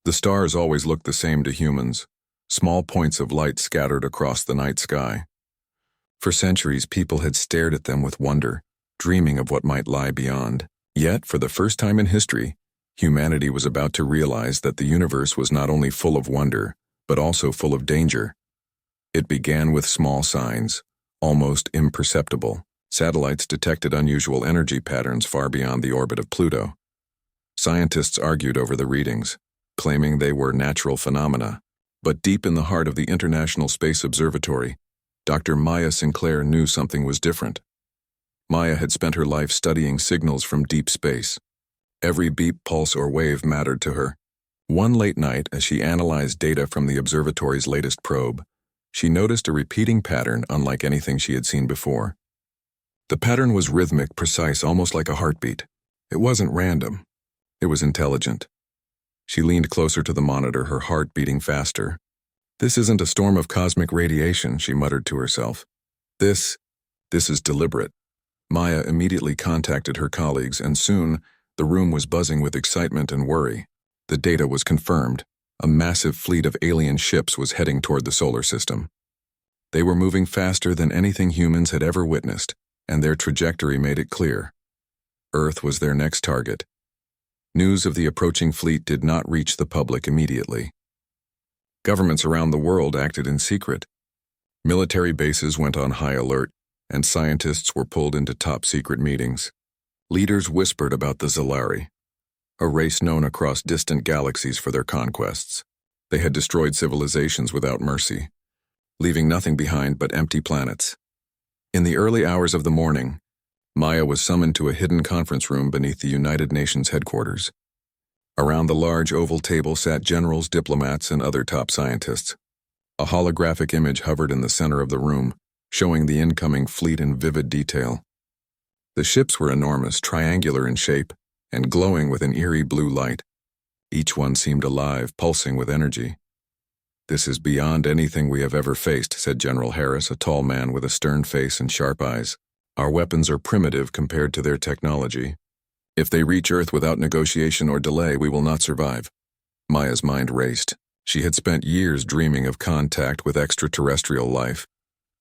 The stars always looked the same to humans, small points of light scattered across the night sky. For centuries, people had stared at them with wonder, dreaming of what might lie beyond. Yet, for the first time in history, humanity was about to realize that the universe was not only full of wonder, but also full of danger. It began with small signs, almost imperceptible. Satellites detected unusual energy patterns far beyond the orbit of Pluto. Scientists argued over the readings, claiming they were natural phenomena. But deep in the heart of the International Space Observatory, Dr. Maya Sinclair knew something was different. Maya had spent her life studying signals from deep space. Every beep, pulse, or wave mattered to her. One late night, as she analyzed data from the observatory's latest probe, she noticed a repeating pattern unlike anything she had seen before. The pattern was rhythmic, precise, almost like a heartbeat. It wasn't random. It was intelligent. She leaned closer to the monitor, her heart beating faster. "This isn't a storm of cosmic radiation," she muttered to herself. This is deliberate." Maya immediately contacted her colleagues, and soon the room was buzzing with excitement and worry. The data was confirmed. A massive fleet of alien ships was heading toward the solar system. They were moving faster than anything humans had ever witnessed, and their trajectory made it clear. Earth was their next target. News of the approaching fleet did not reach the public immediately. Governments around the world acted in secret. Military bases went on high alert, and scientists were pulled into top-secret meetings. Leaders whispered about the Zalari, a race known across distant galaxies for their conquests. They had destroyed civilizations without mercy, leaving nothing behind but empty planets. In the early hours of the morning, Maya was summoned to a hidden conference room beneath the United Nations headquarters. Around the large oval table sat generals, diplomats, and other top scientists. A holographic image hovered in the center of the room, showing the incoming fleet in vivid detail. The ships were enormous, triangular in shape, and glowing with an eerie blue light. Each one seemed alive, pulsing with energy. "This is beyond anything we have ever faced," said General Harris, a tall man with a stern face and sharp eyes. "Our weapons are primitive compared to their technology. If they reach Earth without negotiation or delay, we will not survive." Maya's mind raced. She had spent years dreaming of contact with extraterrestrial life,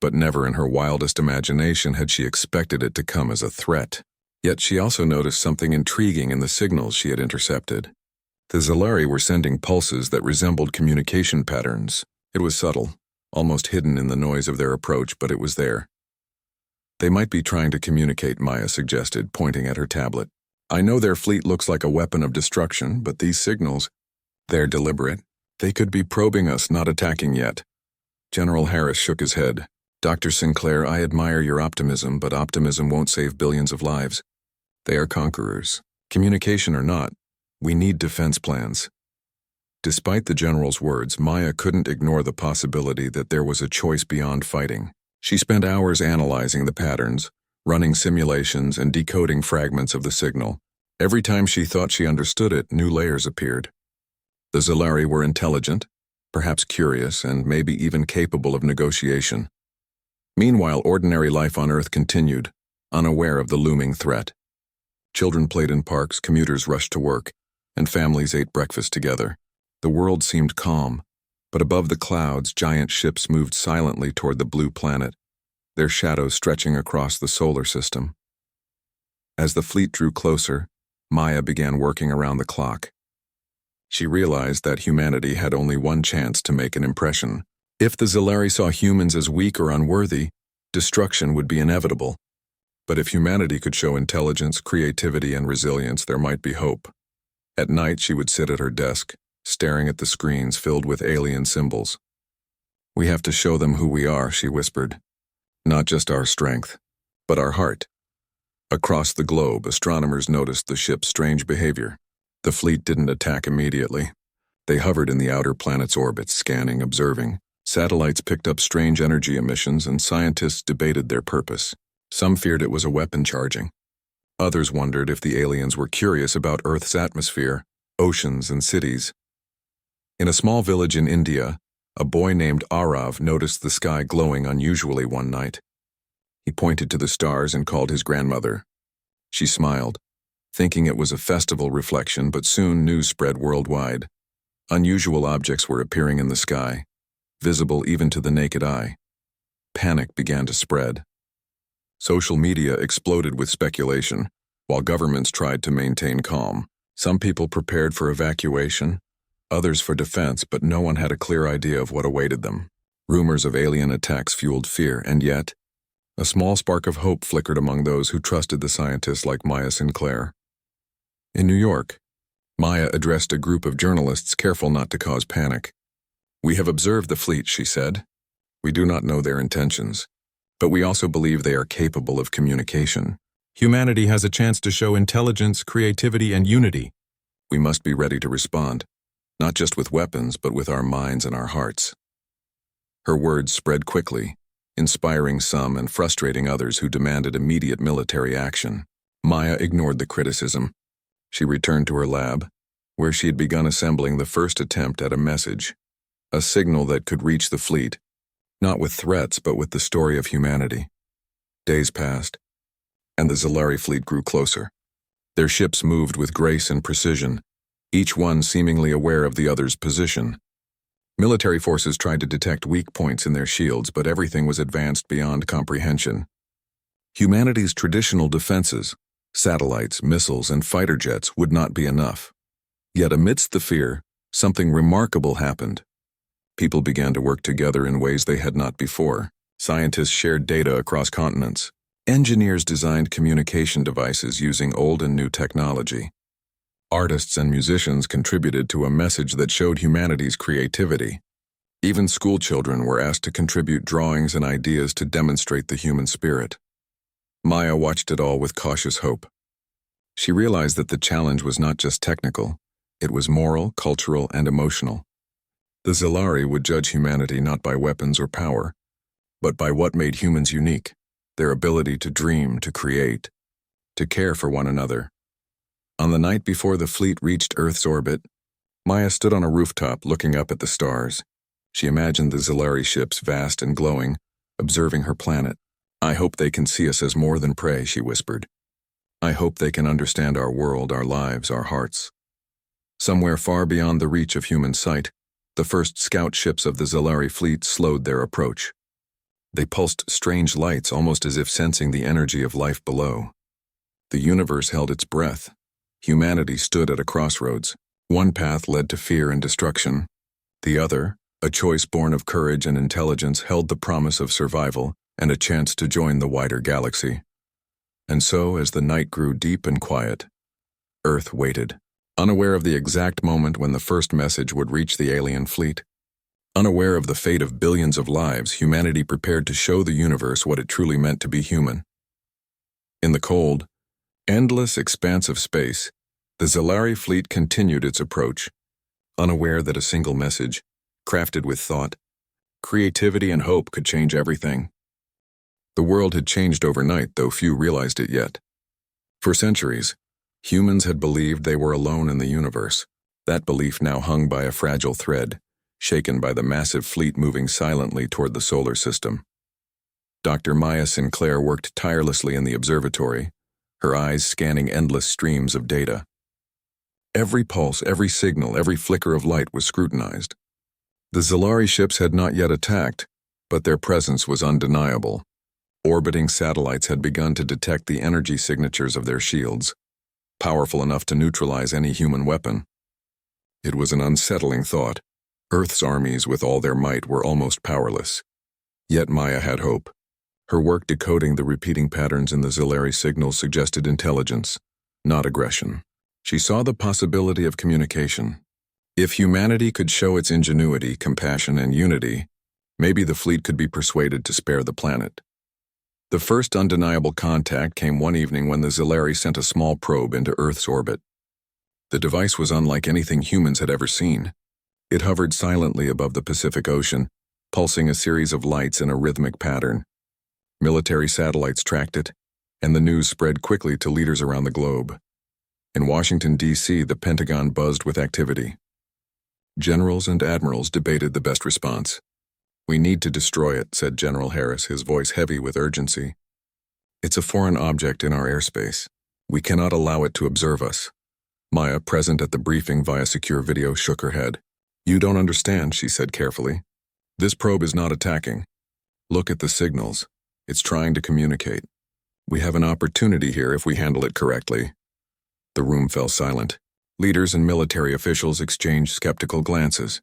but never in her wildest imagination had she expected it to come as a threat. Yet she also noticed something intriguing in the signals she had intercepted. The Zalari were sending pulses that resembled communication patterns. It was subtle, almost hidden in the noise of their approach, but it was there. "They might be trying to communicate," Maya suggested, pointing at her tablet. "I know their fleet looks like a weapon of destruction, but these signals, they're deliberate. They could be probing us, not attacking yet." General Harris shook his head. "Dr. Sinclair, I admire your optimism, but optimism won't save billions of lives. They are conquerors. Communication or not, we need defense plans." Despite the general's words, Maya couldn't ignore the possibility that there was a choice beyond fighting. She spent hours analyzing the patterns, running simulations, and decoding fragments of the signal. Every time she thought she understood it, new layers appeared. The Zalari were intelligent, perhaps curious, and maybe even capable of negotiation. Meanwhile, ordinary life on Earth continued, unaware of the looming threat. Children played in parks, commuters rushed to work, and families ate breakfast together. The world seemed calm, but above the clouds, giant ships moved silently toward the blue planet, their shadows stretching across the solar system. As the fleet drew closer, Maya began working around the clock. She realized that humanity had only one chance to make an impression. If the Zalari saw humans as weak or unworthy, destruction would be inevitable. But if humanity could show intelligence, creativity, and resilience, there might be hope. At night, she would sit at her desk, staring at the screens filled with alien symbols. "We have to show them who we are," she whispered. "Not just our strength, but our heart." Across the globe, astronomers noticed the ship's strange behavior. The fleet didn't attack immediately. They hovered in the outer planet's orbit, scanning, observing. Satellites picked up strange energy emissions, and scientists debated their purpose. Some feared it was a weapon charging. Others wondered if the aliens were curious about Earth's atmosphere, oceans, and cities. In a small village in India, a boy named Arav noticed the sky glowing unusually one night. He pointed to the stars and called his grandmother. She smiled, thinking it was a festival reflection, but soon news spread worldwide. Unusual objects were appearing in the sky, visible even to the naked eye. Panic began to spread. Social media exploded with speculation, while governments tried to maintain calm. Some people prepared for evacuation, others for defense, but no one had a clear idea of what awaited them. Rumors of alien attacks fueled fear, and yet, a small spark of hope flickered among those who trusted the scientists like Maya Sinclair. In New York, Maya addressed a group of journalists, careful not to cause panic. "We have observed the fleet," she said. "We do not know their intentions, but we also believe they are capable of communication. Humanity has a chance to show intelligence, creativity, and unity. We must be ready to respond, not just with weapons, but with our minds and our hearts." Her words spread quickly, inspiring some and frustrating others who demanded immediate military action. Maya ignored the criticism. She returned to her lab, where she had begun assembling the first attempt at a message, a signal that could reach the fleet, not with threats but with the story of humanity. Days passed, and the Zalari fleet grew closer. Their ships moved with grace and precision, each one seemingly aware of the other's position. Military forces tried to detect weak points in their shields, but everything was advanced beyond comprehension. Humanity's traditional defenses, satellites, missiles, and fighter jets, would not be enough. Yet amidst the fear, something remarkable happened. People began to work together in ways they had not before. Scientists shared data across continents. Engineers designed communication devices using old and new technology. Artists and musicians contributed to a message that showed humanity's creativity. Even school children were asked to contribute drawings and ideas to demonstrate the human spirit. Maya watched it all with cautious hope. She realized that the challenge was not just technical, it was moral, cultural, and emotional. The Zalari would judge humanity not by weapons or power, but by what made humans unique, their ability to dream, to create, to care for one another. On the night before the fleet reached Earth's orbit, Maya stood on a rooftop looking up at the stars. She imagined the Zalari ships, vast and glowing, observing her planet. "I hope they can see us as more than prey," she whispered. "I hope they can understand our world, our lives, our hearts." Somewhere far beyond the reach of human sight, the first scout ships of the Zalari fleet slowed their approach. They pulsed strange lights, almost as if sensing the energy of life below. The universe held its breath. Humanity stood at a crossroads. One path led to fear and destruction. The other, a choice born of courage and intelligence, held the promise of survival and a chance to join the wider galaxy. And so, as the night grew deep and quiet, Earth waited, unaware of the exact moment when the first message would reach the alien fleet. Unaware of the fate of billions of lives, humanity prepared to show the universe what it truly meant to be human. In the cold, endless expanse of space, the Zalari fleet continued its approach, unaware that a single message, crafted with thought, creativity, and hope, could change everything. The world had changed overnight, though few realized it yet. For centuries, humans had believed they were alone in the universe. That belief now hung by a fragile thread, shaken by the massive fleet moving silently toward the solar system. Dr. Maya Sinclair worked tirelessly in the observatory, her eyes scanning endless streams of data. Every pulse, every signal, every flicker of light was scrutinized. The Zalari ships had not yet attacked, but their presence was undeniable. Orbiting satellites had begun to detect the energy signatures of their shields, powerful enough to neutralize any human weapon. It was an unsettling thought. Earth's armies, with all their might, were almost powerless. Yet Maya had hope. Her work decoding the repeating patterns in the Zalari signals suggested intelligence, not aggression. She saw the possibility of communication. If humanity could show its ingenuity, compassion, and unity, maybe the fleet could be persuaded to spare the planet. The first undeniable contact came one evening when the Zalari sent a small probe into Earth's orbit. The device was unlike anything humans had ever seen. It hovered silently above the Pacific Ocean, pulsing a series of lights in a rhythmic pattern. Military satellites tracked it, and the news spread quickly to leaders around the globe. In Washington, D.C., the Pentagon buzzed with activity. Generals and admirals debated the best response. "We need to destroy it," said General Harris, his voice heavy with urgency. "It's a foreign object in our airspace. We cannot allow it to observe us." Maya, present at the briefing via secure video, shook her head. "You don't understand," she said carefully. "This probe is not attacking. Look at the signals. It's trying to communicate. We have an opportunity here if we handle it correctly." The room fell silent. Leaders and military officials exchanged skeptical glances.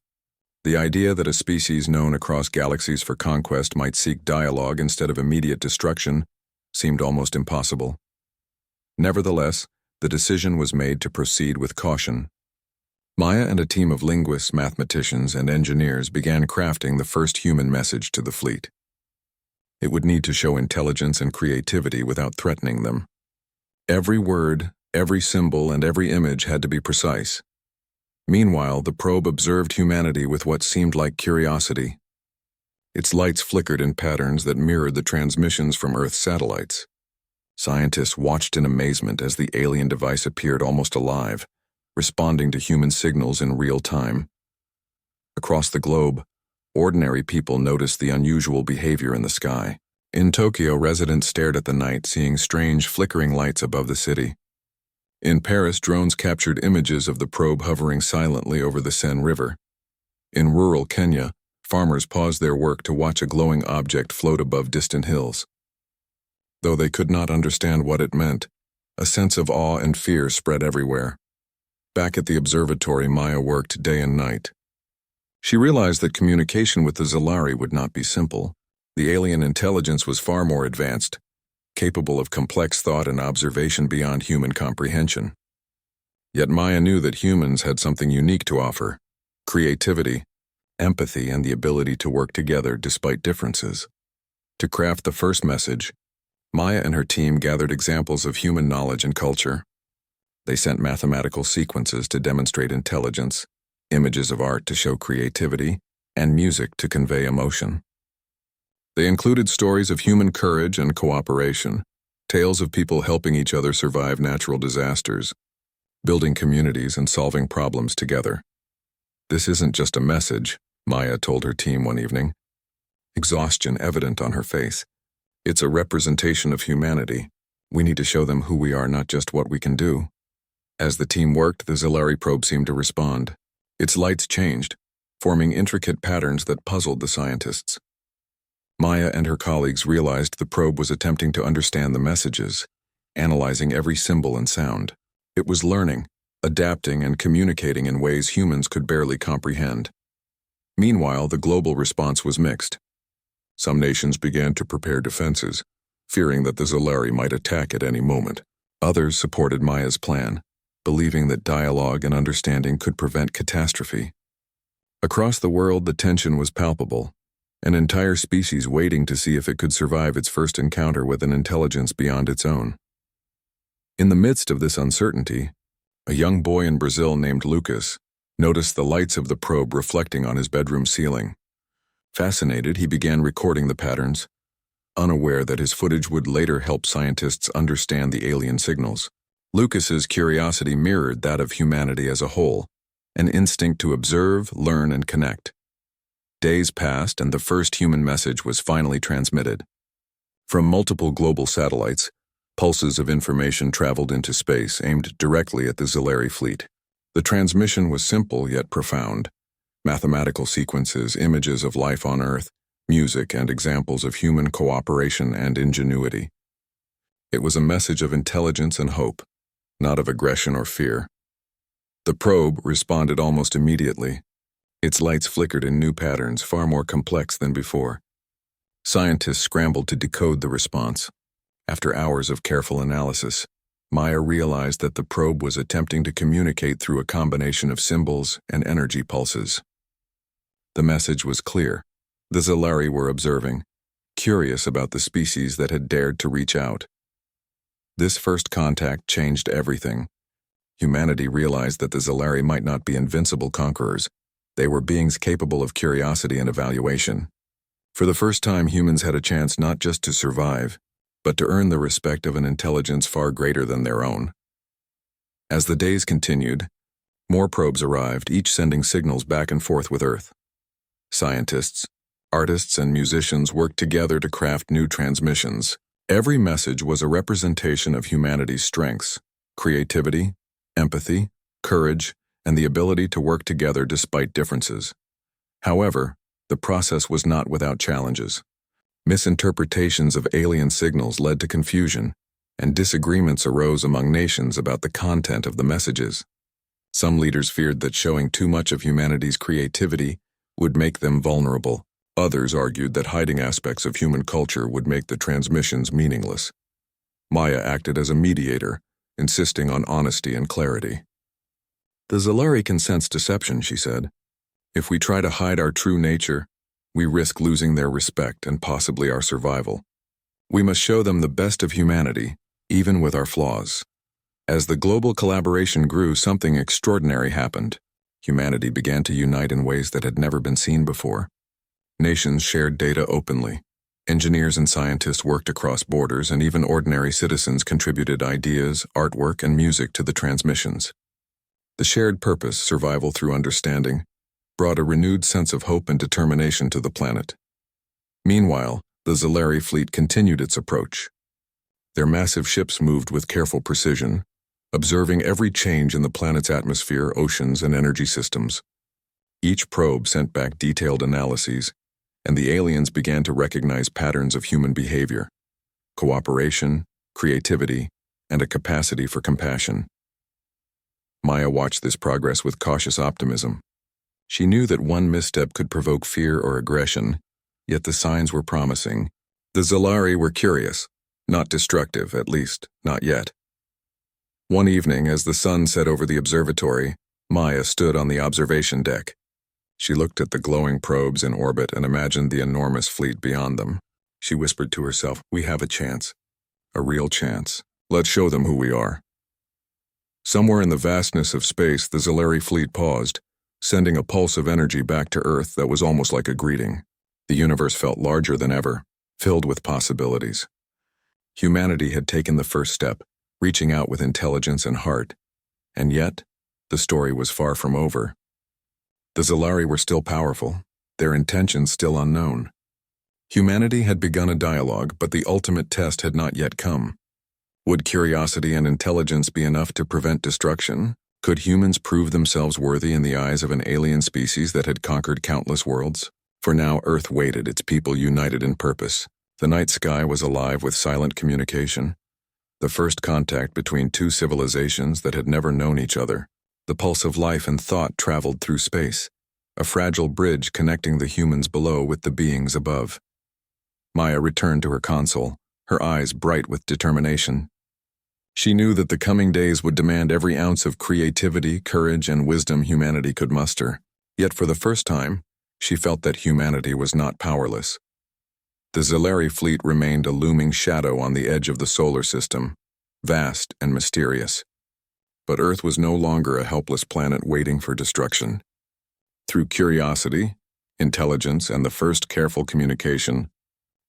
The idea that a species known across galaxies for conquest might seek dialogue instead of immediate destruction seemed almost impossible. Nevertheless, the decision was made to proceed with caution. Maya and a team of linguists, mathematicians, and engineers began crafting the first human message to the fleet. It would need to show intelligence and creativity without threatening them. Every word, every symbol, and every image had to be precise. Meanwhile, the probe observed humanity with what seemed like curiosity. Its lights flickered in patterns that mirrored the transmissions from Earth's satellites. Scientists watched in amazement as the alien device appeared almost alive, responding to human signals in real time. Across the globe, ordinary people noticed the unusual behavior in the sky. In Tokyo, residents stared at the night, seeing strange flickering lights above the city. In Paris, drones captured images of the probe hovering silently over the Seine River. In rural Kenya, farmers paused their work to watch a glowing object float above distant hills. Though they could not understand what it meant, a sense of awe and fear spread everywhere. Back at the observatory, Maya worked day and night. She realized that communication with the Zalari would not be simple. The alien intelligence was far more advanced, capable of complex thought and observation beyond human comprehension. Yet Maya knew that humans had something unique to offer: creativity, empathy, and the ability to work together despite differences. To craft the first message, Maya and her team gathered examples of human knowledge and culture. They sent mathematical sequences to demonstrate intelligence, images of art to show creativity, and music to convey emotion. They included stories of human courage and cooperation, tales of people helping each other survive natural disasters, building communities and solving problems together. "This isn't just a message," Maya told her team one evening, exhaustion evident on her face. "It's a representation of humanity. We need to show them who we are, not just what we can do." As the team worked, the Zalari probe seemed to respond. Its lights changed, forming intricate patterns that puzzled the scientists. Maya and her colleagues realized the probe was attempting to understand the messages, analyzing every symbol and sound. It was learning, adapting, and communicating in ways humans could barely comprehend. Meanwhile, the global response was mixed. Some nations began to prepare defenses, fearing that the Zalari might attack at any moment. Others supported Maya's plan, believing that dialogue and understanding could prevent catastrophe. Across the world, the tension was palpable, an entire species waiting to see if it could survive its first encounter with an intelligence beyond its own. In the midst of this uncertainty, a young boy in Brazil named Lucas noticed the lights of the probe reflecting on his bedroom ceiling. Fascinated, he began recording the patterns, unaware that his footage would later help scientists understand the alien signals. Lucas's curiosity mirrored that of humanity as a whole, an instinct to observe, learn, and connect. Days passed, and the first human message was finally transmitted. From multiple global satellites, pulses of information traveled into space, aimed directly at the Zalari fleet. The transmission was simple yet profound: mathematical sequences, images of life on Earth, music, and examples of human cooperation and ingenuity. It was a message of intelligence and hope, not of aggression or fear. The probe responded almost immediately. Its lights flickered in new patterns, far more complex than before. Scientists scrambled to decode the response. After hours of careful analysis, Maya realized that the probe was attempting to communicate through a combination of symbols and energy pulses. The message was clear. The Zalari were observing, curious about the species that had dared to reach out. This first contact changed everything. Humanity realized that the Zalari might not be invincible conquerors. They were beings capable of curiosity and evaluation. For the first time, humans had a chance not just to survive, but to earn the respect of an intelligence far greater than their own. As the days continued, more probes arrived, each sending signals back and forth with Earth. Scientists, artists, and musicians worked together to craft new transmissions. Every message was a representation of humanity's strengths: creativity, empathy, courage, and the ability to work together despite differences. However, the process was not without challenges. Misinterpretations of alien signals led to confusion, and disagreements arose among nations about the content of the messages. Some leaders feared that showing too much of humanity's creativity would make them vulnerable. Others argued that hiding aspects of human culture would make the transmissions meaningless. Maya acted as a mediator, insisting on honesty and clarity. "The Zalari can sense deception," she said. "If we try to hide our true nature, we risk losing their respect and possibly our survival. We must show them the best of humanity, even with our flaws." As the global collaboration grew, something extraordinary happened. Humanity began to unite in ways that had never been seen before. Nations shared data openly. Engineers and scientists worked across borders, and even ordinary citizens contributed ideas, artwork, and music to the transmissions. The shared purpose, survival through understanding, brought a renewed sense of hope and determination to the planet. Meanwhile, the Zalari fleet continued its approach. Their massive ships moved with careful precision, observing every change in the planet's atmosphere, oceans, and energy systems. Each probe sent back detailed analyses, and the aliens began to recognize patterns of human behavior: cooperation, creativity, and a capacity for compassion. Maya watched this progress with cautious optimism. She knew that one misstep could provoke fear or aggression, yet the signs were promising. The Zalari were curious, not destructive, at least, not yet. One evening, as the sun set over the observatory, Maya stood on the observation deck. She looked at the glowing probes in orbit and imagined the enormous fleet beyond them. She whispered to herself, "We have a chance. A real chance. Let's show them who we are." Somewhere in the vastness of space, the Zalari fleet paused, sending a pulse of energy back to Earth that was almost like a greeting. The universe felt larger than ever, filled with possibilities. Humanity had taken the first step, reaching out with intelligence and heart. And yet, the story was far from over. The Zalari were still powerful, their intentions still unknown. Humanity had begun a dialogue, but the ultimate test had not yet come. Would curiosity and intelligence be enough to prevent destruction? Could humans prove themselves worthy in the eyes of an alien species that had conquered countless worlds? For now, Earth waited, its people united in purpose. The night sky was alive with silent communication, the first contact between two civilizations that had never known each other. The pulse of life and thought traveled through space, a fragile bridge connecting the humans below with the beings above. Maya returned to her console, her eyes bright with determination. She knew that the coming days would demand every ounce of creativity, courage, and wisdom humanity could muster. Yet for the first time, she felt that humanity was not powerless. The Zalari fleet remained a looming shadow on the edge of the solar system, vast and mysterious. But Earth was no longer a helpless planet waiting for destruction. Through curiosity, intelligence, and the first careful communication,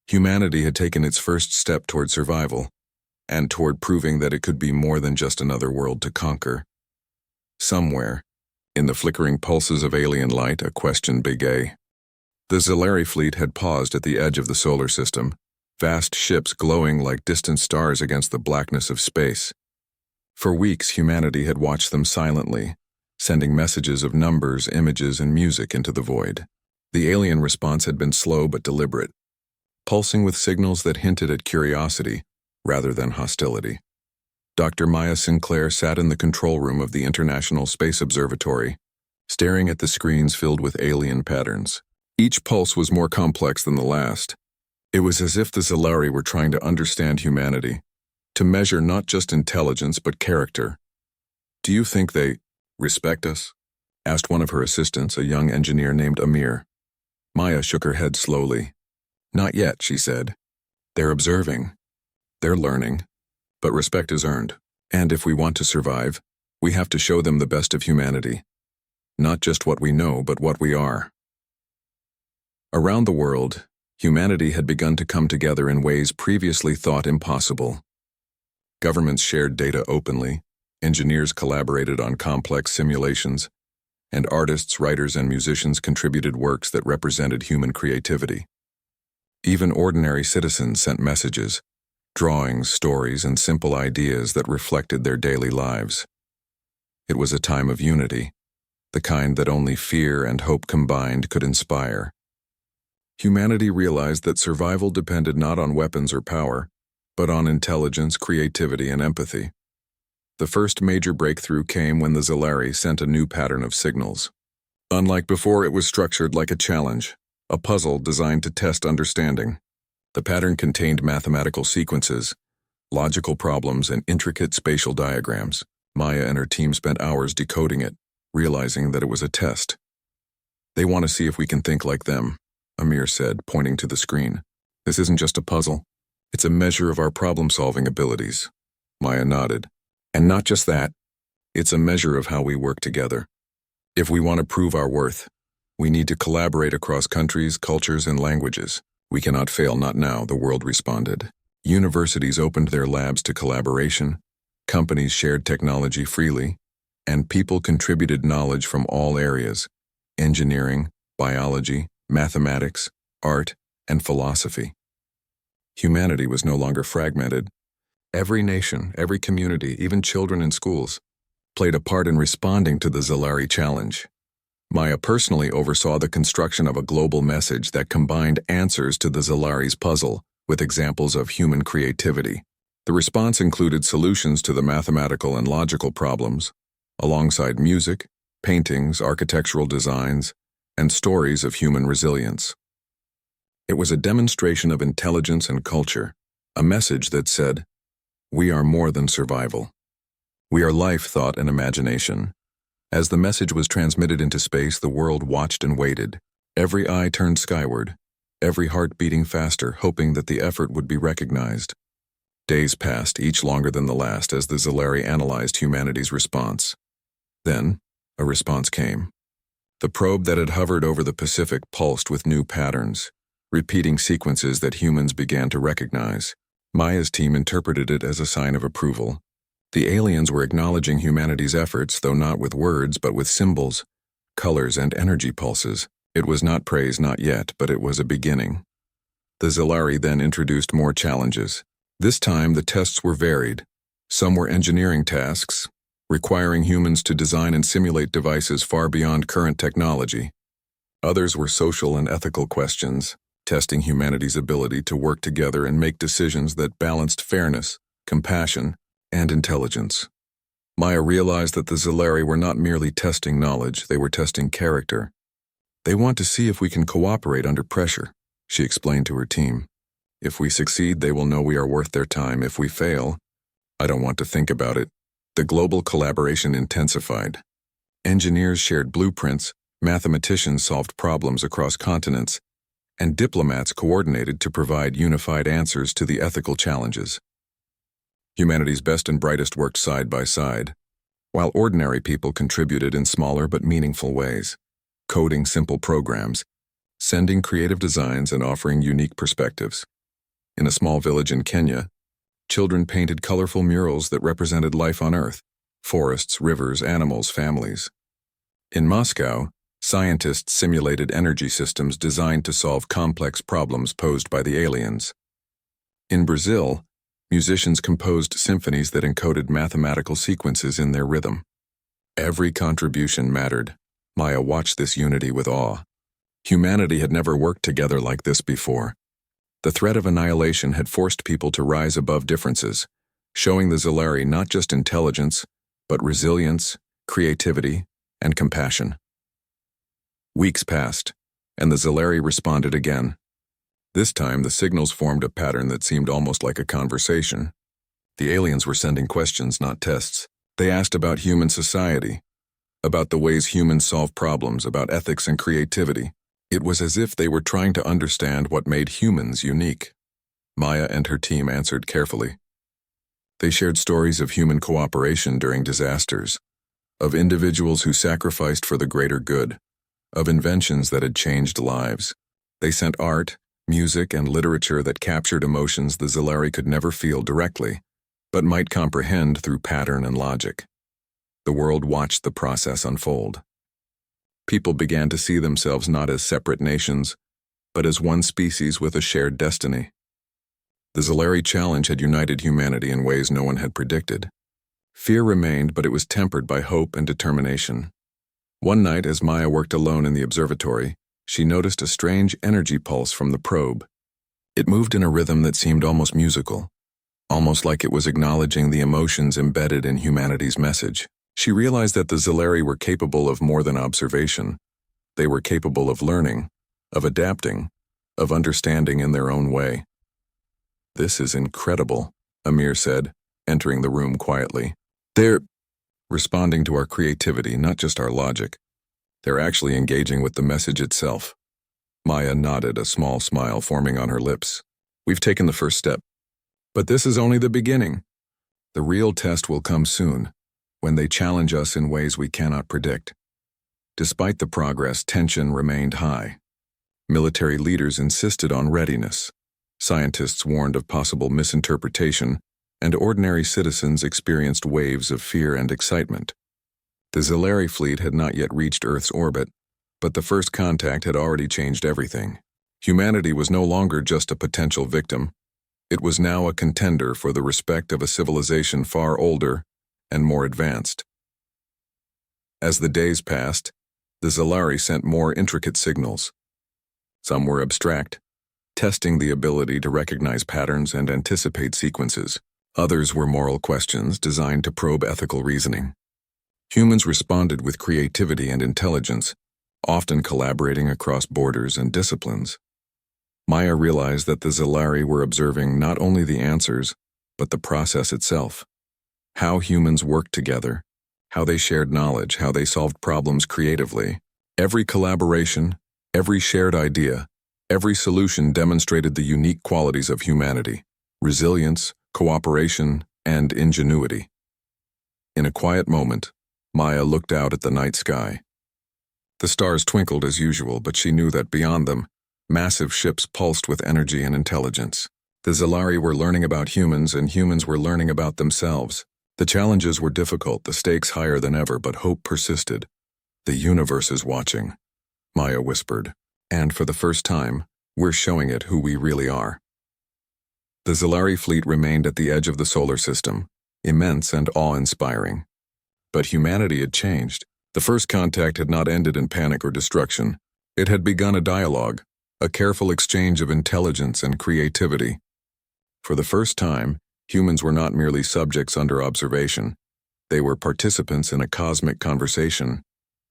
humanity had taken its first step toward survival, and toward proving that it could be more than just another world to conquer. Somewhere, in the flickering pulses of alien light, a question began. The Zalari fleet had paused at the edge of the solar system, vast ships glowing like distant stars against the blackness of space. For weeks, humanity had watched them silently, sending messages of numbers, images, and music into the void. The alien response had been slow but deliberate, pulsing with signals that hinted at curiosity rather than hostility. Dr. Maya Sinclair sat in the control room of the International Space Observatory, staring at the screens filled with alien patterns. Each pulse was more complex than the last. It was as if the Zalari were trying to understand humanity, to measure not just intelligence but character. "Do you think they respect us?" asked one of her assistants, a young engineer named Amir. Maya shook her head slowly. "Not yet," she said. "They're observing. They're learning. But respect is earned. And if we want to survive, we have to show them the best of humanity. Not just what we know, but what we are." Around the world, humanity had begun to come together in ways previously thought impossible. Governments shared data openly, engineers collaborated on complex simulations, and artists, writers, and musicians contributed works that represented human creativity. Even ordinary citizens sent messages, drawings, stories, and simple ideas that reflected their daily lives. It was a time of unity, the kind that only fear and hope combined could inspire. Humanity realized that survival depended not on weapons or power, but on intelligence, creativity, and empathy. The first major breakthrough came when the Zalari sent a new pattern of signals. Unlike before, it was structured like a challenge, a puzzle designed to test understanding. The pattern contained mathematical sequences, logical problems, and intricate spatial diagrams. Maya and her team spent hours decoding it, realizing that it was a test. "They want to see if we can think like them," Amir said, pointing to the screen. "This isn't just a puzzle. It's a measure of our problem-solving abilities." Maya nodded. "And not just that, it's a measure of how we work together. If we want to prove our worth, we need to collaborate across countries, cultures, and languages. We cannot fail, not now," the world responded. Universities opened their labs to collaboration, companies shared technology freely, and people contributed knowledge from all areas: engineering, biology, mathematics, art, and philosophy. Humanity was no longer fragmented. Every nation, every community, even children in schools, played a part in responding to the Zalari challenge. Maya personally oversaw the construction of a global message that combined answers to the Zalari's puzzle with examples of human creativity. The response included solutions to the mathematical and logical problems, alongside music, paintings, architectural designs, and stories of human resilience. It was a demonstration of intelligence and culture, a message that said, "We are more than survival. We are life, thought, and imagination." As the message was transmitted into space, the world watched and waited. Every eye turned skyward, every heart beating faster, hoping that the effort would be recognized. Days passed, each longer than the last, as the Zalari analyzed humanity's response. Then, a response came. The probe that had hovered over the Pacific pulsed with new patterns, repeating sequences that humans began to recognize. Maya's team interpreted it as a sign of approval. The aliens were acknowledging humanity's efforts, though not with words, but with symbols, colors, and energy pulses. It was not praise, not yet, but it was a beginning. The Zalari then introduced more challenges. This time, the tests were varied. Some were engineering tasks, requiring humans to design and simulate devices far beyond current technology. Others were social and ethical questions, testing humanity's ability to work together and make decisions that balanced fairness, compassion, and intelligence. Maya realized that the Zalari were not merely testing knowledge, they were testing character. "They want to see if we can cooperate under pressure," she explained to her team. "If we succeed, they will know we are worth their time. If we fail, I don't want to think about it." The global collaboration intensified. Engineers shared blueprints, mathematicians solved problems across continents, and diplomats coordinated to provide unified answers to the ethical challenges. Humanity's best and brightest worked side by side, while ordinary people contributed in smaller but meaningful ways, coding simple programs, sending creative designs, and offering unique perspectives. In a small village in Kenya, children painted colorful murals that represented life on Earth: forests, rivers, animals, families. In Moscow, scientists simulated energy systems designed to solve complex problems posed by the aliens. In Brazil, musicians composed symphonies that encoded mathematical sequences in their rhythm. Every contribution mattered. Maya watched this unity with awe. Humanity had never worked together like this before. The threat of annihilation had forced people to rise above differences, showing the Zalari not just intelligence, but resilience, creativity, and compassion. Weeks passed, and the Zalari responded again. This time, the signals formed a pattern that seemed almost like a conversation. The aliens were sending questions, not tests. They asked about human society, about the ways humans solve problems, about ethics and creativity. It was as if they were trying to understand what made humans unique. Maya and her team answered carefully. They shared stories of human cooperation during disasters, of individuals who sacrificed for the greater good, of inventions that had changed lives. They sent art, music, and literature that captured emotions the Zalari could never feel directly, but might comprehend through pattern and logic. The world watched the process unfold. People began to see themselves not as separate nations, but as one species with a shared destiny. The Zalari challenge had united humanity in ways no one had predicted. Fear remained, but it was tempered by hope and determination. One night, as Maya worked alone in the observatory, she noticed a strange energy pulse from the probe. It moved in a rhythm that seemed almost musical, almost like it was acknowledging the emotions embedded in humanity's message. She realized that the Zilari were capable of more than observation. They were capable of learning, of adapting, of understanding in their own way. "This is incredible," Amir said, entering the room quietly. "They're responding to our creativity, not just our logic. They're actually engaging with the message itself." Maya nodded, a small smile forming on her lips. "We've taken the first step. But this is only the beginning. The real test will come soon, when they challenge us in ways we cannot predict." Despite the progress, tension remained high. Military leaders insisted on readiness. Scientists warned of possible misinterpretation, and ordinary citizens experienced waves of fear and excitement. The Zilari fleet had not yet reached Earth's orbit, but the first contact had already changed everything. Humanity was no longer just a potential victim. It was now a contender for the respect of a civilization far older and more advanced. As the days passed, the Zilari sent more intricate signals. Some were abstract, testing the ability to recognize patterns and anticipate sequences. Others were moral questions designed to probe ethical reasoning. Humans responded with creativity and intelligence, often collaborating across borders and disciplines. Maya realized that the Zilari were observing not only the answers, but the process itself. How humans worked together, how they shared knowledge, how they solved problems creatively. Every collaboration, every shared idea, every solution demonstrated the unique qualities of humanity: resilience, cooperation, and ingenuity. In a quiet moment, Maya looked out at the night sky. The stars twinkled as usual, but she knew that beyond them, massive ships pulsed with energy and intelligence. The Zilari were learning about humans, and humans were learning about themselves. The challenges were difficult, the stakes higher than ever, but hope persisted. "The universe is watching," Maya whispered, "and for the first time, we're showing it who we really are." The Zilari fleet remained at the edge of the solar system, immense and awe-inspiring. But humanity had changed. The first contact had not ended in panic or destruction. It had begun a dialogue, a careful exchange of intelligence and creativity. For the first time, humans were not merely subjects under observation. They were participants in a cosmic conversation.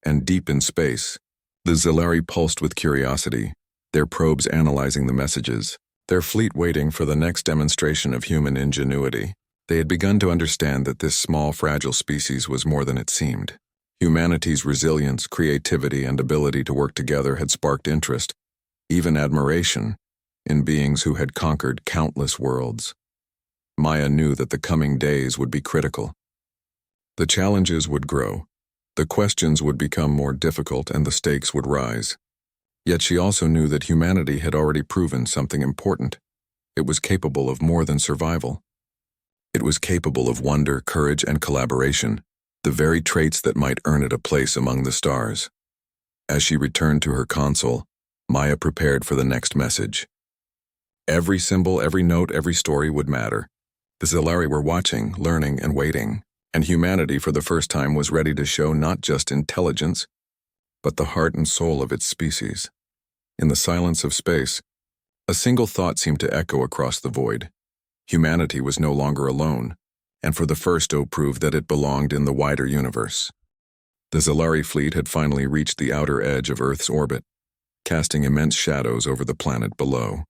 And deep in space, the Zilari pulsed with curiosity, their probes analyzing the messages, their fleet waiting for the next demonstration of human ingenuity. They had begun to understand that this small, fragile species was more than it seemed. Humanity's resilience, creativity, and ability to work together had sparked interest, even admiration, in beings who had conquered countless worlds. Maya knew that the coming days would be critical. The challenges would grow, the questions would become more difficult, and the stakes would rise. Yet she also knew that humanity had already proven something important. It was capable of more than survival. It was capable of wonder, courage, and collaboration, the very traits that might earn it a place among the stars. As she returned to her console, Maya prepared for the next message. Every symbol, every note, every story would matter. The Zilari were watching, learning, and waiting, and humanity for the first time was ready to show not just intelligence, but the heart and soul of its species. In the silence of space, a single thought seemed to echo across the void. Humanity was no longer alone, and for the first proved that it belonged in the wider universe. The Zilari fleet had finally reached the outer edge of Earth's orbit, casting immense shadows over the planet below.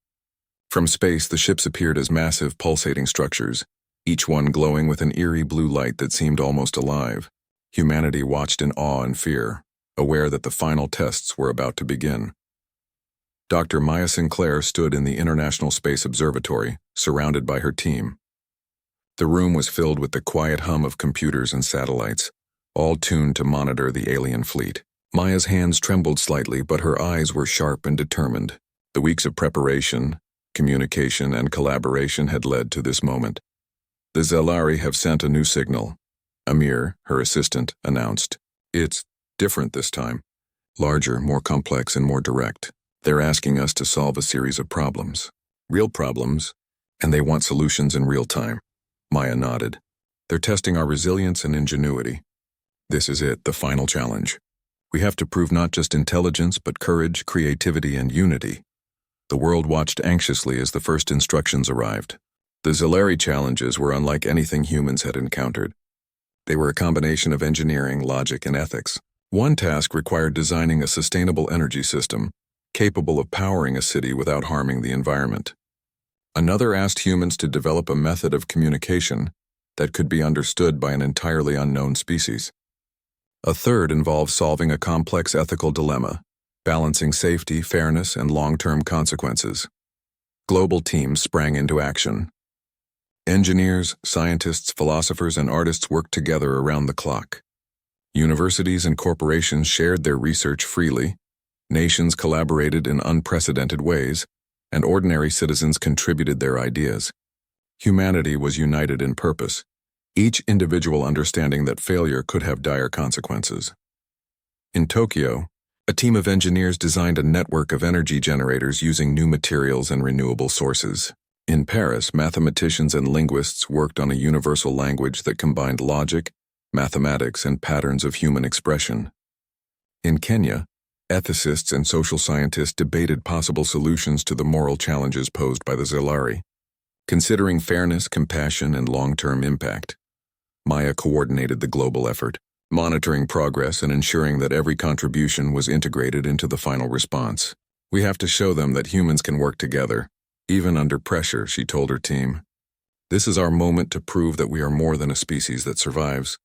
From space, the ships appeared as massive, pulsating structures, each one glowing with an eerie blue light that seemed almost alive. Humanity watched in awe and fear, aware that the final tests were about to begin. Dr. Maya Sinclair stood in the International Space Observatory, surrounded by her team. The room was filled with the quiet hum of computers and satellites, all tuned to monitor the alien fleet. Maya's hands trembled slightly, but her eyes were sharp and determined. The weeks of preparation, communication, and collaboration had led to this moment. "The Zilari have sent a new signal," Amir, her assistant, announced. "It's different this time. Larger, more complex, and more direct. They're asking us to solve a series of problems. Real problems, and they want solutions in real time." Maya nodded. "They're testing our resilience and ingenuity. This is it, the final challenge." We have to prove not just intelligence, but courage, creativity, and unity. The world watched anxiously as the first instructions arrived. The Zalari challenges were unlike anything humans had encountered. They were a combination of engineering, logic, and ethics. One task required designing a sustainable energy system, capable of powering a city without harming the environment. Another asked humans to develop a method of communication that could be understood by an entirely unknown species. A third involved solving a complex ethical dilemma, balancing safety, fairness, and long-term consequences. Global teams sprang into action. Engineers, scientists, philosophers, and artists worked together around the clock. Universities and corporations shared their research freely, nations collaborated in unprecedented ways, and ordinary citizens contributed their ideas. Humanity was united in purpose, each individual understanding that failure could have dire consequences. In Tokyo, a team of engineers designed a network of energy generators using new materials and renewable sources. In Paris, mathematicians and linguists worked on a universal language that combined logic, mathematics, and patterns of human expression. In Kenya, ethicists and social scientists debated possible solutions to the moral challenges posed by the Zalari. Considering fairness, compassion, and long-term impact, Maya coordinated the global effort, monitoring progress and ensuring that every contribution was integrated into the final response. "We have to show them that humans can work together, even under pressure," she told her team. "This is our moment to prove that we are more than a species that survives.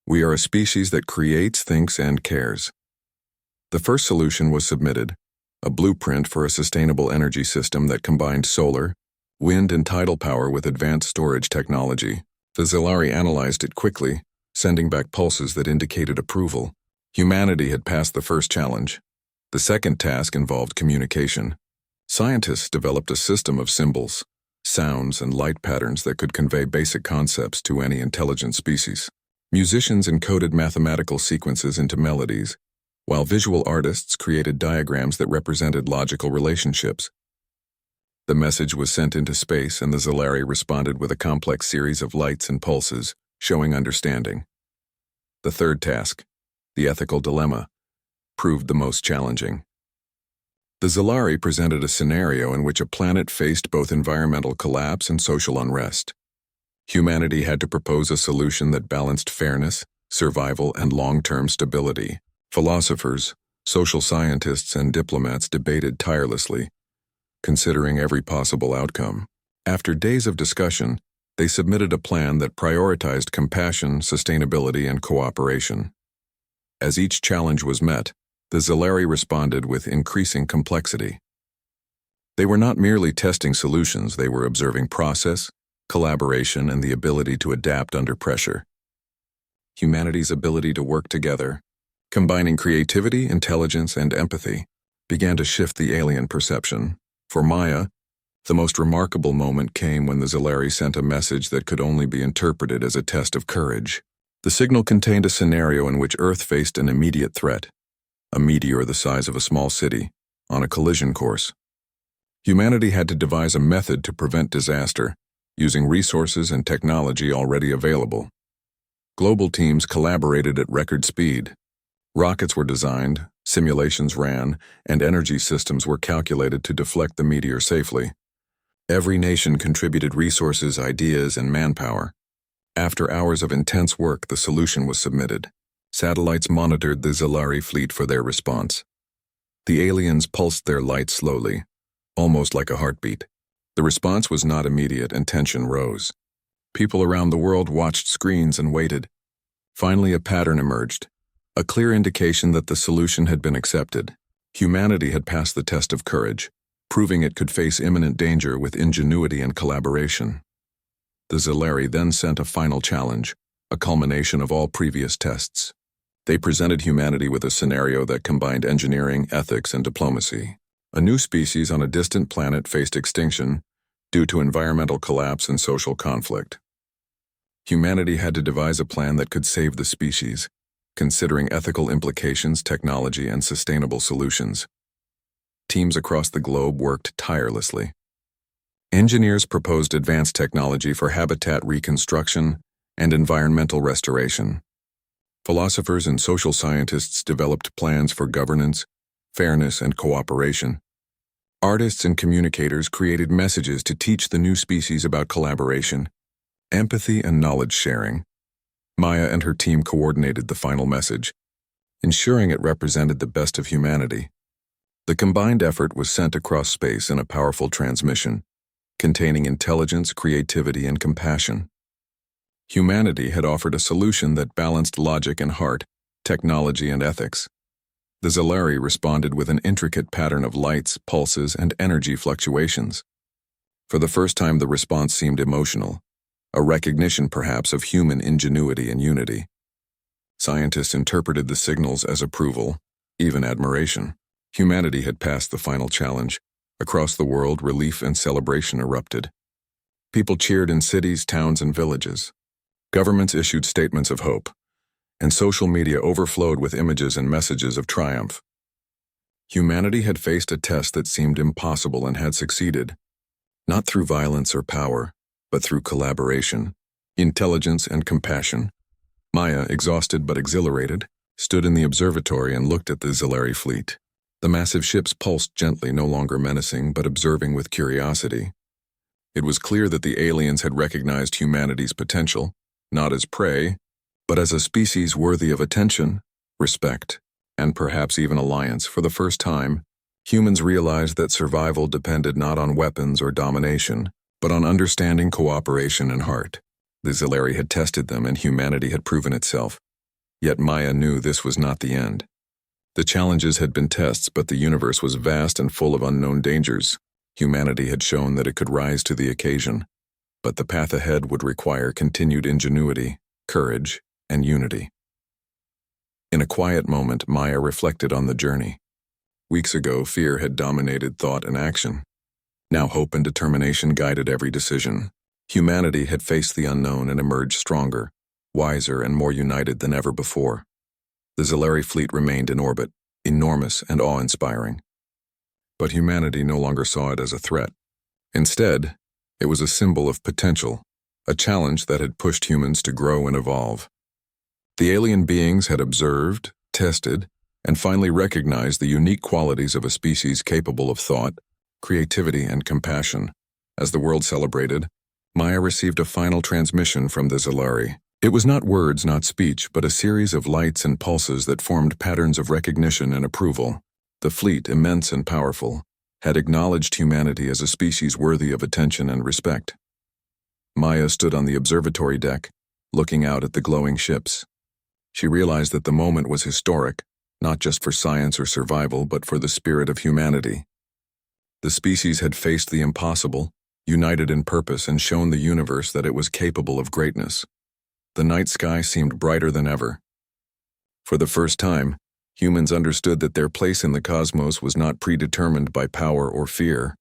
We are a species that creates, thinks, and cares." The first solution was submitted, a blueprint for a sustainable energy system that combined solar, wind, and tidal power with advanced storage technology. The Zalari analyzed it quickly, sending back pulses that indicated approval. Humanity had passed the first challenge. The second task involved communication. Scientists developed a system of symbols, sounds, and light patterns that could convey basic concepts to any intelligent species. Musicians encoded mathematical sequences into melodies, while visual artists created diagrams that represented logical relationships. The message was sent into space, and the Zalari responded with a complex series of lights and pulses, showing understanding. The third task, the ethical dilemma, proved the most challenging. The Zalari presented a scenario in which a planet faced both environmental collapse and social unrest. Humanity had to propose a solution that balanced fairness, survival, and long-term stability. Philosophers, social scientists, and diplomats debated tirelessly, considering every possible outcome. After days of discussion, they submitted a plan that prioritized compassion, sustainability, and cooperation. As each challenge was met, the Zalari responded with increasing complexity. They were not merely testing solutions, they were observing process, collaboration, and the ability to adapt under pressure. Humanity's ability to work together, combining creativity, intelligence, and empathy, began to shift the alien perception. For Maya, the most remarkable moment came when the Zalari sent a message that could only be interpreted as a test of courage. The signal contained a scenario in which Earth faced an immediate threat, a meteor the size of a small city, on a collision course. Humanity had to devise a method to prevent disaster, using resources and technology already available. Global teams collaborated at record speed. Rockets were designed, simulations ran, and energy systems were calculated to deflect the meteor safely. Every nation contributed resources, ideas, and manpower. After hours of intense work, the solution was submitted. Satellites monitored the Zalari fleet for their response. The aliens pulsed their light slowly, almost like a heartbeat. The response was not immediate, and tension rose. People around the world watched screens and waited. Finally, a pattern emerged, a clear indication that the solution had been accepted. Humanity had passed the test of courage, proving it could face imminent danger with ingenuity and collaboration. The Zalari then sent a final challenge, a culmination of all previous tests. They presented humanity with a scenario that combined engineering, ethics, and diplomacy. A new species on a distant planet faced extinction due to environmental collapse and social conflict. Humanity had to devise a plan that could save the species, considering ethical implications, technology, and sustainable solutions. Teams across the globe worked tirelessly. Engineers proposed advanced technology for habitat reconstruction and environmental restoration. Philosophers and social scientists developed plans for governance, fairness, and cooperation. Artists and communicators created messages to teach the new species about collaboration, empathy, and knowledge sharing. Maya and her team coordinated the final message, ensuring it represented the best of humanity. The combined effort was sent across space in a powerful transmission, containing intelligence, creativity, and compassion. Humanity had offered a solution that balanced logic and heart, technology and ethics. The Zalari responded with an intricate pattern of lights, pulses, and energy fluctuations. For the first time, the response seemed emotional, a recognition perhaps of human ingenuity and unity. Scientists interpreted the signals as approval, even admiration. Humanity had passed the final challenge. Across the world, relief and celebration erupted. People cheered in cities, towns, and villages. Governments issued statements of hope, and social media overflowed with images and messages of triumph. Humanity had faced a test that seemed impossible and had succeeded, not through violence or power, but through collaboration, intelligence, and compassion. Maya, exhausted but exhilarated, stood in the observatory and looked at the Zalari fleet. The massive ships pulsed gently, no longer menacing, but observing with curiosity. It was clear that the aliens had recognized humanity's potential, not as prey, but as a species worthy of attention, respect, and perhaps even alliance. For the first time, humans realized that survival depended not on weapons or domination, but on understanding, cooperation, and heart. The Zalari had tested them, and humanity had proven itself. Yet Maya knew this was not the end. The challenges had been tests, but the universe was vast and full of unknown dangers. Humanity had shown that it could rise to the occasion, but the path ahead would require continued ingenuity, courage, and unity. In a quiet moment, Maya reflected on the journey. Weeks ago, fear had dominated thought and action. Now hope and determination guided every decision. Humanity had faced the unknown and emerged stronger, wiser, and more united than ever before. The Zalari fleet remained in orbit, enormous and awe-inspiring. But humanity no longer saw it as a threat. Instead, it was a symbol of potential, a challenge that had pushed humans to grow and evolve. The alien beings had observed, tested, and finally recognized the unique qualities of a species capable of thought, creativity, and compassion. As the world celebrated, Maya received a final transmission from the Zalari. It was not words, not speech, but a series of lights and pulses that formed patterns of recognition and approval. The fleet, immense and powerful, had acknowledged humanity as a species worthy of attention and respect. Maya stood on the observatory deck, looking out at the glowing ships. She realized that the moment was historic, not just for science or survival, but for the spirit of humanity. The species had faced the impossible, united in purpose, and shown the universe that it was capable of greatness. The night sky seemed brighter than ever. For the first time, humans understood that their place in the cosmos was not predetermined by power or fear,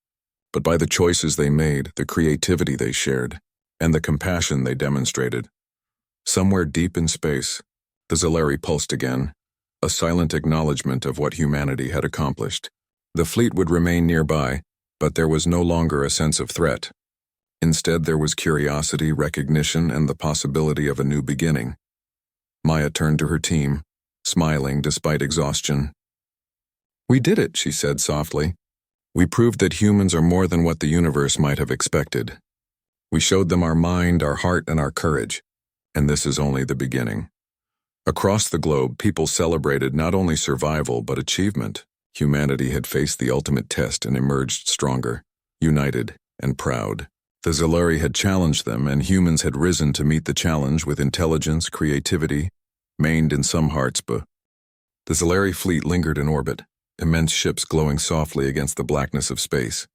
but by the choices they made, the creativity they shared, and the compassion they demonstrated. Somewhere deep in space, the Zalari pulsed again, a silent acknowledgement of what humanity had accomplished. The fleet would remain nearby, but there was no longer a sense of threat. Instead, there was curiosity, recognition, and the possibility of a new beginning. Maya turned to her team, smiling despite exhaustion. "We did it," she said softly. "We proved that humans are more than what the universe might have expected. We showed them our mind, our heart, and our courage, and this is only the beginning." Across the globe, people celebrated not only survival but achievement. Humanity had faced the ultimate test and emerged stronger, united, and proud. The Zalari had challenged them, and humans had risen to meet the challenge with intelligence, creativity, mained in some hearts. But the Zalari fleet lingered in orbit, immense ships glowing softly against the blackness of space.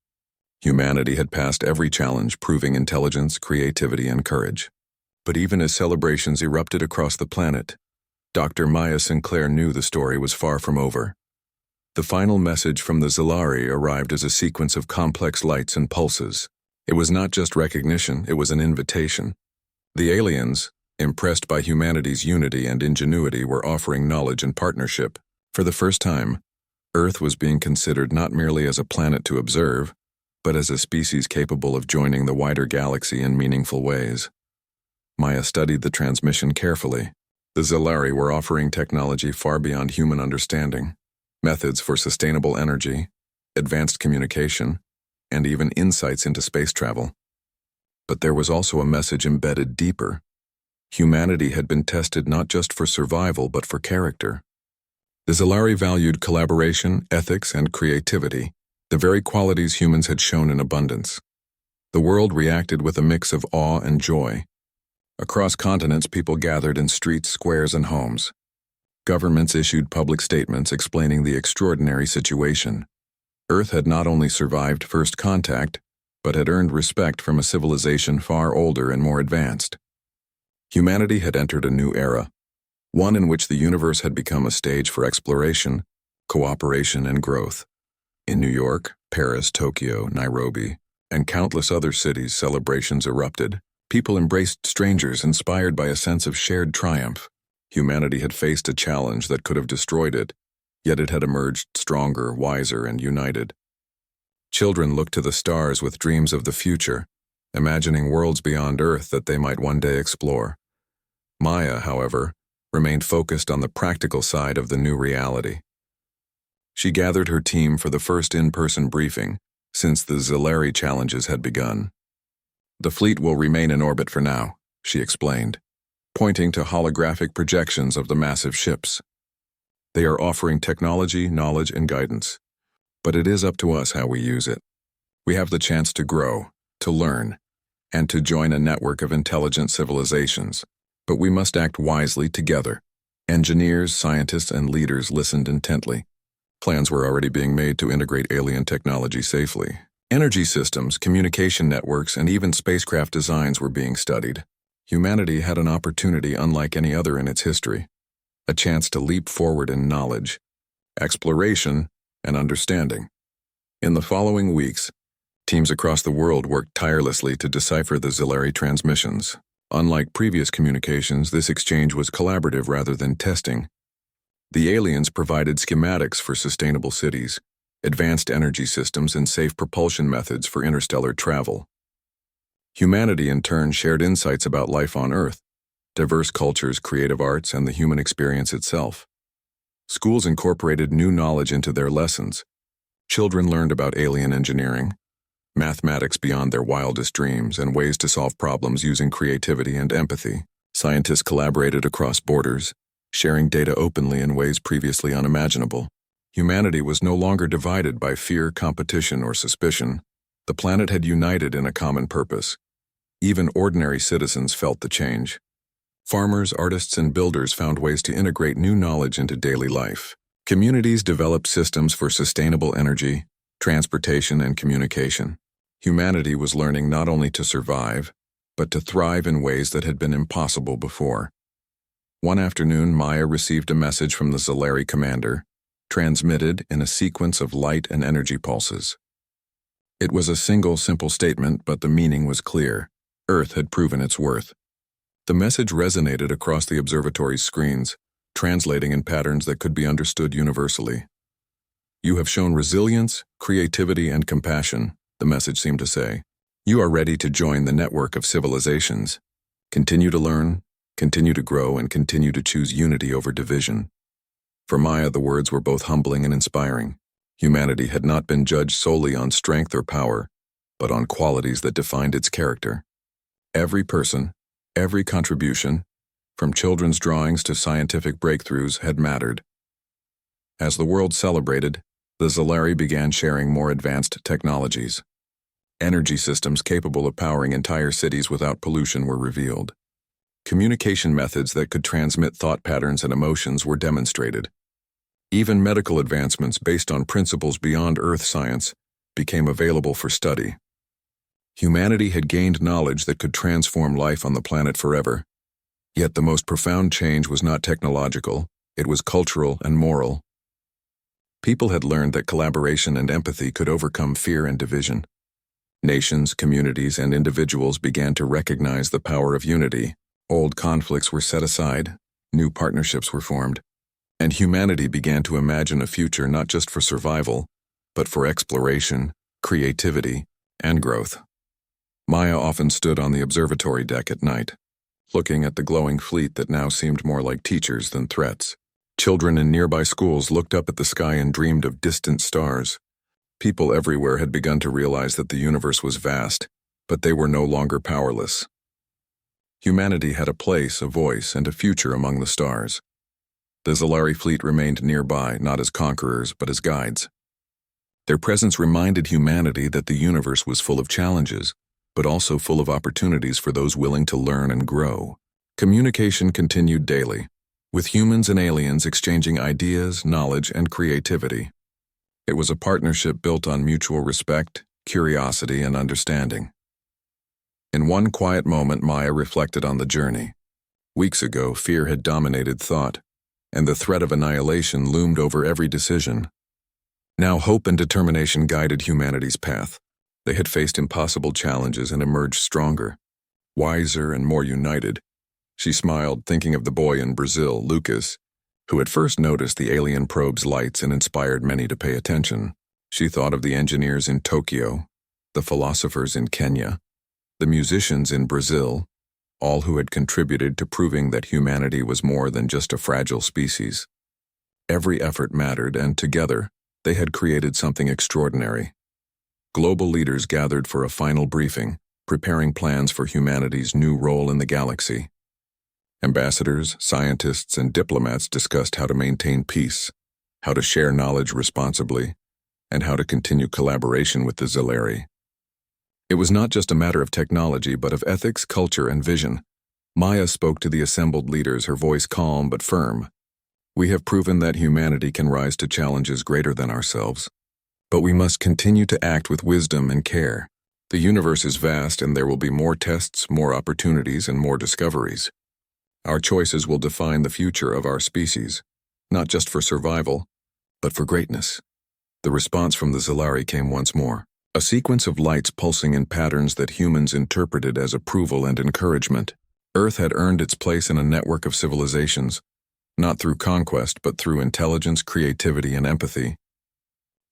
Humanity had passed every challenge, proving intelligence, creativity, and courage. But even as celebrations erupted across the planet, Dr. Maya Sinclair knew the story was far from over. The final message from the Zalari arrived as a sequence of complex lights and pulses. It was not just recognition, it was an invitation. The aliens, impressed by humanity's unity and ingenuity, were offering knowledge and partnership. For the first time, Earth was being considered not merely as a planet to observe, but as a species capable of joining the wider galaxy in meaningful ways. Maya studied the transmission carefully, The Zilari were offering technology far beyond human understanding, methods for sustainable energy, advanced communication, and even insights into space travel. But there was also a message embedded deeper. Humanity had been tested not just for survival but for character. The Zilari valued collaboration, ethics, and creativity, the very qualities humans had shown in abundance. The world reacted with a mix of awe and joy. Across continents, people gathered in streets, squares, and homes. Governments issued public statements explaining the extraordinary situation. Earth had not only survived first contact, but had earned respect from a civilization far older and more advanced. Humanity had entered a new era, one in which the universe had become a stage for exploration, cooperation, and growth. In New York, Paris, Tokyo, Nairobi, and countless other cities, celebrations erupted. People embraced strangers inspired by a sense of shared triumph. Humanity had faced a challenge that could have destroyed it, yet it had emerged stronger, wiser, and united. Children looked to the stars with dreams of the future, imagining worlds beyond Earth that they might one day explore. Maya, however, remained focused on the practical side of the new reality. She gathered her team for the first in-person briefing since the Zilari challenges had begun. "The fleet will remain in orbit for now," she explained, pointing to holographic projections of the massive ships. "They are offering technology, knowledge, and guidance. But it is up to us how we use it. We have the chance to grow, to learn, and to join a network of intelligent civilizations. But we must act wisely together." Engineers, scientists, and leaders listened intently. Plans were already being made to integrate alien technology safely. Energy systems, communication networks, and even spacecraft designs were being studied. Humanity had an opportunity unlike any other in its history, a chance to leap forward in knowledge, exploration, and understanding. In the following weeks, teams across the world worked tirelessly to decipher the Zilari transmissions. Unlike previous communications, this exchange was collaborative rather than testing. The aliens provided schematics for sustainable cities, advanced energy systems, and safe propulsion methods for interstellar travel. Humanity, in turn, shared insights about life on Earth, diverse cultures, creative arts, and the human experience itself. Schools incorporated new knowledge into their lessons. Children learned about alien engineering, mathematics beyond their wildest dreams, and ways to solve problems using creativity and empathy. Scientists collaborated across borders, sharing data openly in ways previously unimaginable. Humanity was no longer divided by fear, competition, or suspicion. The planet had united in a common purpose. Even ordinary citizens felt the change. Farmers, artists, and builders found ways to integrate new knowledge into daily life. Communities developed systems for sustainable energy, transportation, and communication. Humanity was learning not only to survive, but to thrive in ways that had been impossible before. One afternoon, Maya received a message from the Zilari commander, transmitted in a sequence of light and energy pulses. It was a single, simple statement, but the meaning was clear. Earth had proven its worth. The message resonated across the observatory's screens, translating in patterns that could be understood universally. "You have shown resilience, creativity, and compassion," the message seemed to say. "You are ready to join the network of civilizations. Continue to learn, continue to grow, and continue to choose unity over division." For Maya, the words were both humbling and inspiring. Humanity had not been judged solely on strength or power, but on qualities that defined its character. Every person, every contribution, from children's drawings to scientific breakthroughs, had mattered. As the world celebrated, the Zilari began sharing more advanced technologies. Energy systems capable of powering entire cities without pollution were revealed. Communication methods that could transmit thought patterns and emotions were demonstrated. Even medical advancements based on principles beyond Earth science became available for study. Humanity had gained knowledge that could transform life on the planet forever. Yet the most profound change was not technological, it was cultural and moral. People had learned that collaboration and empathy could overcome fear and division. Nations, communities, and individuals began to recognize the power of unity. Old conflicts were set aside, new partnerships were formed, and humanity began to imagine a future not just for survival, but for exploration, creativity, and growth. Maya often stood on the observatory deck at night, looking at the glowing fleet that now seemed more like teachers than threats. Children in nearby schools looked up at the sky and dreamed of distant stars. People everywhere had begun to realize that the universe was vast, but they were no longer powerless. Humanity had a place, a voice, and a future among the stars. The Zalari fleet remained nearby, not as conquerors, but as guides. Their presence reminded humanity that the universe was full of challenges, but also full of opportunities for those willing to learn and grow. Communication continued daily, with humans and aliens exchanging ideas, knowledge, and creativity. It was a partnership built on mutual respect, curiosity, and understanding. In one quiet moment, Maya reflected on the journey. Weeks ago, fear had dominated thought, and the threat of annihilation loomed over every decision. Now hope and determination guided humanity's path. They had faced impossible challenges and emerged stronger, wiser and more united. She smiled, thinking of the boy in Brazil, Lucas, who had first noticed the alien probe's lights and inspired many to pay attention. She thought of the engineers in Tokyo, the philosophers in Kenya, the musicians in Brazil, all who had contributed to proving that humanity was more than just a fragile species. Every effort mattered, and together, they had created something extraordinary. Global leaders gathered for a final briefing, preparing plans for humanity's new role in the galaxy. Ambassadors, scientists, and diplomats discussed how to maintain peace, how to share knowledge responsibly, and how to continue collaboration with the Zalari. It was not just a matter of technology, but of ethics, culture, and vision. Maya spoke to the assembled leaders, her voice calm but firm. We have proven that humanity can rise to challenges greater than ourselves. But we must continue to act with wisdom and care. The universe is vast, and there will be more tests, more opportunities, and more discoveries. Our choices will define the future of our species, not just for survival, but for greatness. The response from the Zalari came once more. A sequence of lights pulsing in patterns that humans interpreted as approval and encouragement. Earth had earned its place in a network of civilizations, not through conquest, but through intelligence, creativity, and empathy.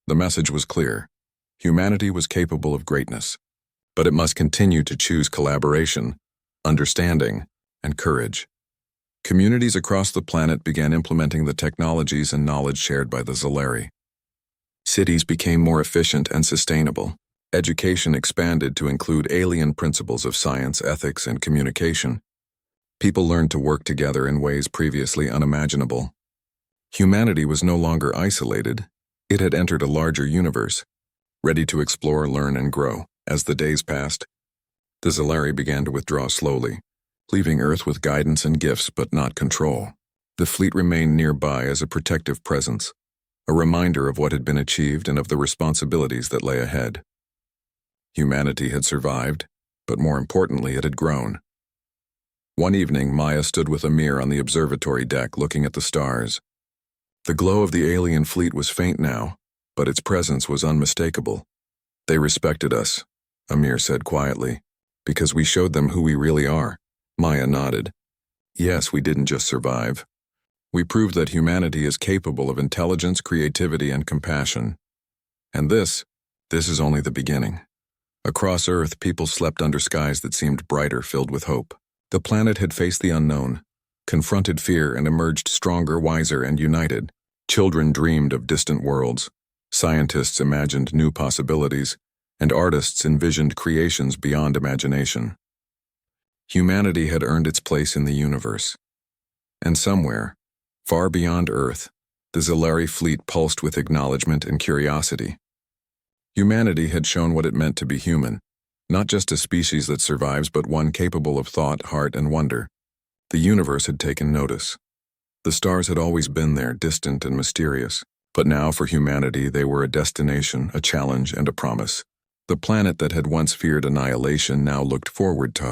The message was clear. Humanity was capable of greatness, but it must continue to choose collaboration, understanding, and courage. Communities across the planet began implementing the technologies and knowledge shared by the Zalari. Cities became more efficient and sustainable. Education expanded to include alien principles of science, ethics, and communication. People learned to work together in ways previously unimaginable. Humanity was no longer isolated. It had entered a larger universe, ready to explore, learn, and grow. As the days passed, the Zalari began to withdraw slowly, leaving Earth with guidance and gifts but not control. The fleet remained nearby as a protective presence, a reminder of what had been achieved and of the responsibilities that lay ahead. Humanity had survived, but more importantly, it had grown. One evening, Maya stood with Amir on the observatory deck looking at the stars. The glow of the alien fleet was faint now, but its presence was unmistakable. They respected us, Amir said quietly, because we showed them who we really are. Maya nodded. Yes, we didn't just survive. We proved that humanity is capable of intelligence, creativity, and compassion. And this is only the beginning. Across Earth, people slept under skies that seemed brighter, filled with hope. The planet had faced the unknown, confronted fear, and emerged stronger, wiser, and united. Children dreamed of distant worlds. Scientists imagined new possibilities, and artists envisioned creations beyond imagination. Humanity had earned its place in the universe. And somewhere, far beyond Earth, the Zalari fleet pulsed with acknowledgement and curiosity. Humanity had shown what it meant to be human, not just a species that survives, but one capable of thought, heart, and wonder. The universe had taken notice. The stars had always been there, distant and mysterious, but now for humanity they were a destination, a challenge, and a promise. The planet that had once feared annihilation now looked forward to